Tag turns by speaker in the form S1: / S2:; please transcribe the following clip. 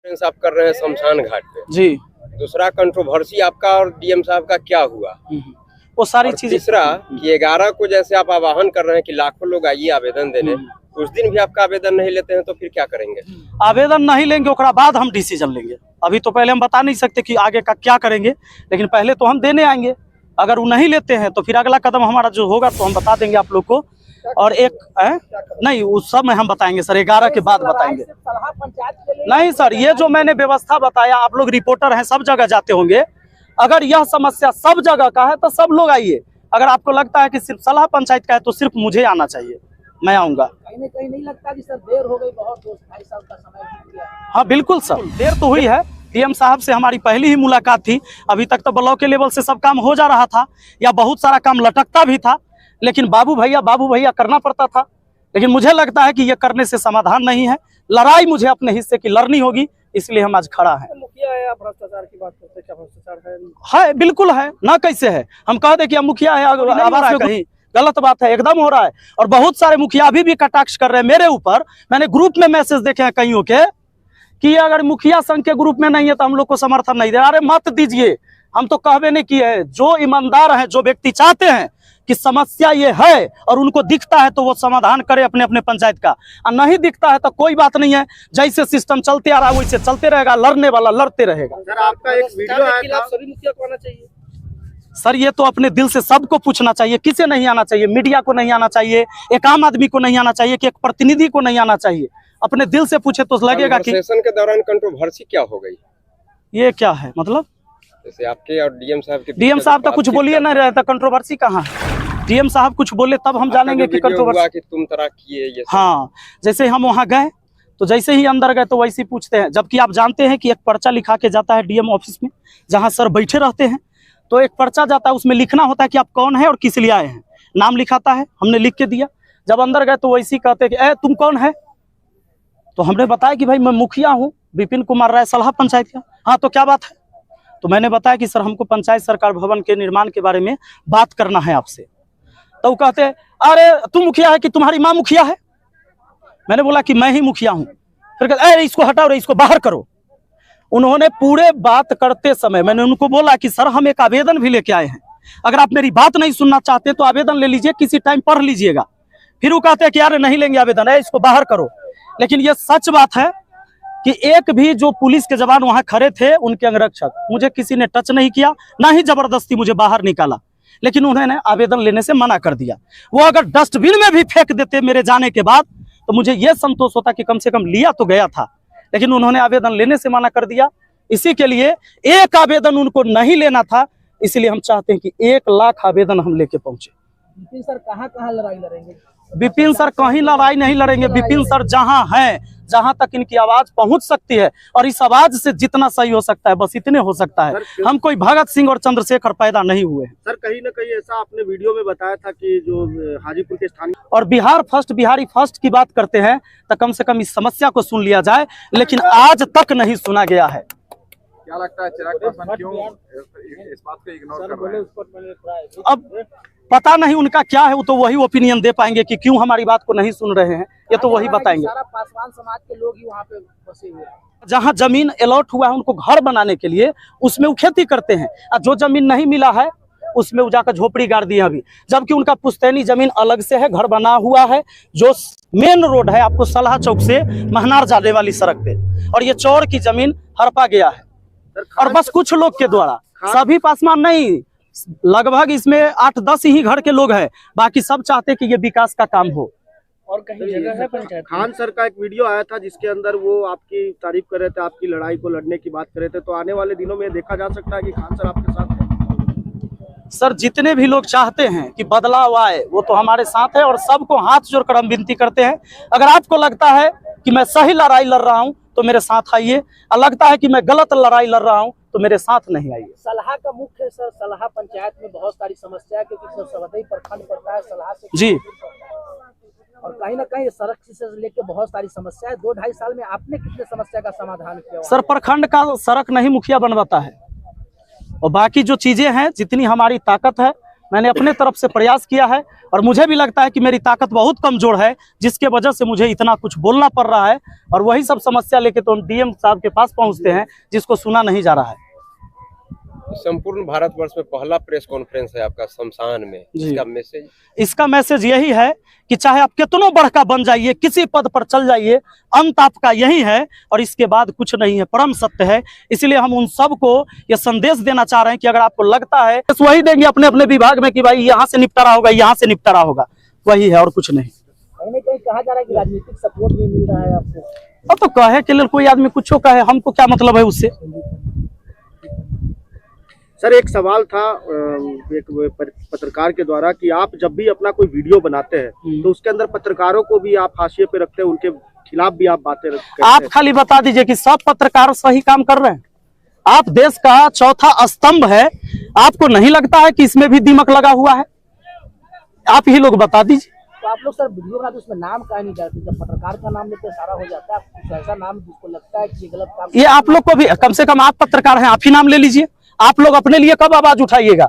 S1: आप कर रहे हैं शमशान घाट पे
S2: जी।
S1: दूसरा कंट्रोवर्सी आपका और डीएम साहब का क्या हुआ?
S2: वो सारी चीजें।
S1: तीसरा कि 11 को जैसे आप आह्वान कर रहे हैं कि लाखों लोग आइए आवेदन देने, उस दिन भी आपका आवेदन नहीं लेते हैं तो फिर क्या करेंगे?
S2: आवेदन नहीं लेंगे, उसके बाद हम डिसीजन लेंगे। अभी तो पहले हम बता नहीं सकते कि आगे का क्या करेंगे, लेकिन पहले तो हम देने आएंगे। अगर वो नहीं लेते हैं तो फिर अगला कदम हमारा जो होगा तो हम बता देंगे आप लोग को। और एक नहीं, उस सब में हम बताएंगे सर, 11 के बाद बताएंगे। नहीं सर, ये जो मैंने व्यवस्था बताया, आप लोग रिपोर्टर हैं, सब जगह जाते होंगे। अगर यह समस्या सब जगह का है तो सब लोग आइए। अगर आपको लगता है कि सिर्फ सलाह पंचायत का है तो सिर्फ मुझे आना चाहिए, मैं आऊंगा।
S3: कहीं न कहीं नहीं लगता कि सर देर हो गई बहुत, 2-2.5 साल का समय बीत गया?
S2: हाँ बिल्कुल सर, देर तो हुई है। डीएम साहब से हमारी पहली ही मुलाकात थी। अभी तक तो ब्लॉक के लेवल से सब काम हो जा रहा था, या बहुत सारा काम लटकता भी था, लेकिन बाबू भैया करना पड़ता था। लेकिन मुझे लगता है कि ये करने से समाधान नहीं है। लड़ाई मुझे अपने हिस्से की लड़नी होगी, इसलिए हम आज खड़ा हैं।
S3: मुखिया है, आप भ्रष्टाचार की बात करते हैं, क्या भ्रष्टाचार है?
S2: बिल्कुल है ना, कैसे है? हम कह दे कि हम मुखिया है, आवारा है, कहीं गलत बात है, एकदम हो रहा है। और बहुत सारे मुखिया अभी भी कटाक्ष कर रहे हैं मेरे ऊपर। मैंने ग्रुप में मैसेज देखे हैं कईयों के कि अगर मुखिया संघ के ग्रुप में नहीं है तो हम लोग को समर्थन नहीं दे। अरे मत दीजिए, हम तो कहवे नहीं किए हैं। जो ईमानदार हैं, जो व्यक्ति चाहते हैं कि समस्या ये है और उनको दिखता है तो वो समाधान करे अपने अपने पंचायत का, और नहीं दिखता है तो कोई बात नहीं है। जैसे सिस्टम चलते आ रहा है वैसे चलते रहेगा, लड़ने वाला लड़ते रहेगा।
S3: सर आपका एक वीडियो आया था, सभी मुखिया को आना चाहिए।
S2: सर ये तो अपने दिल से सबको पूछना चाहिए, किसे नहीं आना चाहिए? मीडिया को नहीं आना चाहिए, एक आम आदमी को नहीं आना चाहिए, कि एक प्रतिनिधि को नहीं आना चाहिए? अपने दिल से पूछे तो लगेगा कि
S1: सेशन के दौरान कंट्रोवर्सी क्या हो गई?
S2: ये क्या है मतलब?
S1: जैसे आपके और डीएम साहब के
S2: डीएम साहब तो कुछ बोलिए नहीं रहे, तो कंट्रोवर्सी कहाँ है? डीएम साहब कुछ बोले तब हम जानेंगे कि कंट्रोवर्सी
S1: कि तुम तरह किए ये।
S2: हाँ, जैसे हम वहाँ गए तो जैसे ही अंदर गए तो वैसे ही पूछते हैं, जबकि आप जानते हैं कि एक पर्चा लिखा के जाता है डीएम ऑफिस में, जहाँ सर बैठे रहते हैं। तो एक पर्चा जाता है, उसमें लिखना होता है कि आप कौन है और किस लिए आए हैं, नाम लिखाता है, हमने लिख के दिया। जब अंदर गए तो वैसे ही कहते हैं कि तुम कौन है? तो हमने बताया कि भाई मैं मुखिया हूँ, विपिन कुमार राय, सलाह पंचायत का। हाँ तो क्या बात है? तो मैंने बताया कि सर हमको पंचायत सरकार भवन के निर्माण के बारे में बात करना है आपसे। तो वो कहते हैं अरे तुम मुखिया है कि तुम्हारी माँ मुखिया है? मैंने बोला कि मैं ही मुखिया हूँ। फिर कहते अरे इसको हटाओ रे, इसको बाहर करो। उन्होंने पूरे बात करते समय मैंने उनको बोला कि सर हम एक आवेदन भी लेके आए हैं, अगर आप मेरी बात नहीं सुनना चाहते तो आवेदन ले लीजिए, किसी टाइम पढ़ लीजिएगा। फिर वो कहते हैं कि यार नहीं लेंगे आवेदन, इसको बाहर करो। लेकिन ये सच बात है कि एक भी जो पुलिस के जवान वहां खड़े थे, उनके अंगरक्षक, मुझे किसी ने टच नहीं किया, ना ही जबरदस्ती मुझे बाहर निकाला। लेकिन उन्होंने आवेदन लेने से मना कर दिया। वो अगर डस्टबिन में भी फेंक देते मेरे जाने के बाद तो मुझे ये संतोष होता कि कम से कम लिया तो गया था। लेकिन उन्होंने आवेदन लेने से मना कर दिया। इसी के लिए एक आवेदन उनको नहीं लेना था, इसलिए हम चाहते हैं कि 1 लाख आवेदन हम लेके पहुंचे।
S3: विपिन सर कहाँ लड़ाई लड़ेंगे?
S2: विपिन सर कहीं लड़ाई नहीं लड़ेंगे। विपिन सर जहां हैं, जहां तक इनकी आवाज पहुंच सकती है, और इस आवाज से जितना सही हो सकता है बस इतने हो सकता है। हम कोई भगत सिंह और चंद्रशेखर पैदा नहीं हुए हैं।
S3: सर कहीं न कहीं ऐसा आपने वीडियो में बताया था कि जो हाजीपुर के स्थानीय
S2: और बिहारी फर्स्ट की बात करते हैं तो कम से कम इस समस्या को सुन लिया जाए, लेकिन आज तक नहीं सुना गया है।
S4: क्या लगता है चिराग पासवान क्यों इस बात को इग्नोर कर रहे हैं?
S2: अब पता नहीं उनका क्या है, वो तो वही ओपिनियन दे पाएंगे कि क्यों हमारी बात को नहीं सुन रहे हैं, ये तो वही बताएंगे।
S3: सारा पासवान समाज के लोग ही वहाँ पे बसे हुए हैं।
S2: जहाँ जमीन अलॉट हुआ है उनको घर बनाने के लिए, उसमें वो खेती करते हैं, और जो जमीन नहीं मिला है उसमें वो जाकर झोपड़ी गाड़ दी है अभी, जबकि उनका पुश्तैनी जमीन अलग से है, घर बना हुआ है। जो मेन रोड है आपको सलाह चौक से महनार जाने वाली सड़क पे, और ये चौर की जमीन हड़पा गया है, और बस कुछ लोग के द्वारा, सभी पासवान नहीं, लगभग इसमें 8-10 ही घर के लोग हैं, बाकी सब चाहते कि ये विकास का काम हो।
S3: और कहीं जगह है पंचायत।
S5: खान सर का एक वीडियो आया था जिसके अंदर वो आपकी तारीफ कर रहे थे, आपकी लड़ाई को लड़ने की बात कर रहे थे, तो आने वाले दिनों में देखा जा सकता है कि खान सर आपके साथ हैं?
S2: सर जितने भी लोग चाहते हैं कि बदलाव आए वो तो हमारे साथ है, और सबको हाथ जोड़कर हम विनती करते हैं, अगर आपको लगता है कि मैं सही लड़ाई लड़ रहा हूं तो मेरे साथ आइए, और लगता है कि मैं गलत लड़ाई लड़ रहा हूं तो मेरे साथ नहीं आइए।
S3: सलाह का मुख्य सर, सलाह पंचायत में बहुत सारी समस्या है, क्योंकि सर सवदई प्रखंड पड़ता है, सलाह से
S2: जी,
S3: और कहीं ना कहीं सड़क से लेकर बहुत सारी समस्या है। 2-2.5 साल में आपने कितने समस्या का समाधान किया?
S2: सर प्रखंड का सड़क नहीं मुखिया बनवाता है, और बाकी जो चीजें हैं जितनी हमारी ताकत है मैंने अपने तरफ से प्रयास किया है और मुझे भी लगता है कि मेरी ताकत बहुत कमजोर है, जिसके वजह से मुझे इतना कुछ बोलना पड़ रहा है। और वही सब समस्या लेके तो हम डीएम साहब के पास पहुंचते हैं, जिसको सुना नहीं जा रहा है।
S1: संपूर्ण भारतवर्ष में पहला प्रेस कॉन्फ्रेंस है आपका शमशान में, इसका मैसेज?
S2: इसका मैसेज यही है कि चाहे आप कितनों बड़का बन जाइए, किसी पद पर चल जाइए, अंत आपका यही है और इसके बाद कुछ नहीं है, परम सत्य है। इसलिए हम उन सबको यह संदेश देना चाह रहे हैं कि अगर आपको लगता है तो वही देंगे अपने अपने विभाग में कि भाई यहाँ से निपटारा होगा, यहाँ से निपटारा होगा, वही है और कुछ नहीं।
S3: कहीं ना कहीं कहा जा रहा है कि राजनीतिक सपोर्ट भी मिल रहा है आपको।
S2: अब तो कहे के लिए कोई आदमी कुछ कहे, हमको क्या मतलब है उससे।
S5: सर एक सवाल था एक पत्रकार के द्वारा कि आप जब भी अपना कोई वीडियो बनाते हैं तो उसके अंदर पत्रकारों को भी आप हाशिए पे रखते हैं, उनके खिलाफ भी आप बातें करते हैं।
S2: आप खाली बता दीजिए कि सब पत्रकार सही काम कर रहे हैं। आप देश का चौथा स्तंभ है, आपको नहीं लगता है कि इसमें भी दिमक लगा हुआ है? आप ही लोग बता दीजिए।
S3: तो आप लोग सर वीडियो बनाते उसमें नाम काहे नहीं डालते? जब पत्रकार का नाम लेते सारा हो जाता है, कुछ ऐसा नाम जिसको लगता है कि ये गलत काम।
S2: ये आप लोग को भी, कम से कम आप पत्रकार हैं, आप ही नाम ले लीजिए। आप लोग अपने लिए कब आवाज उठाइएगा?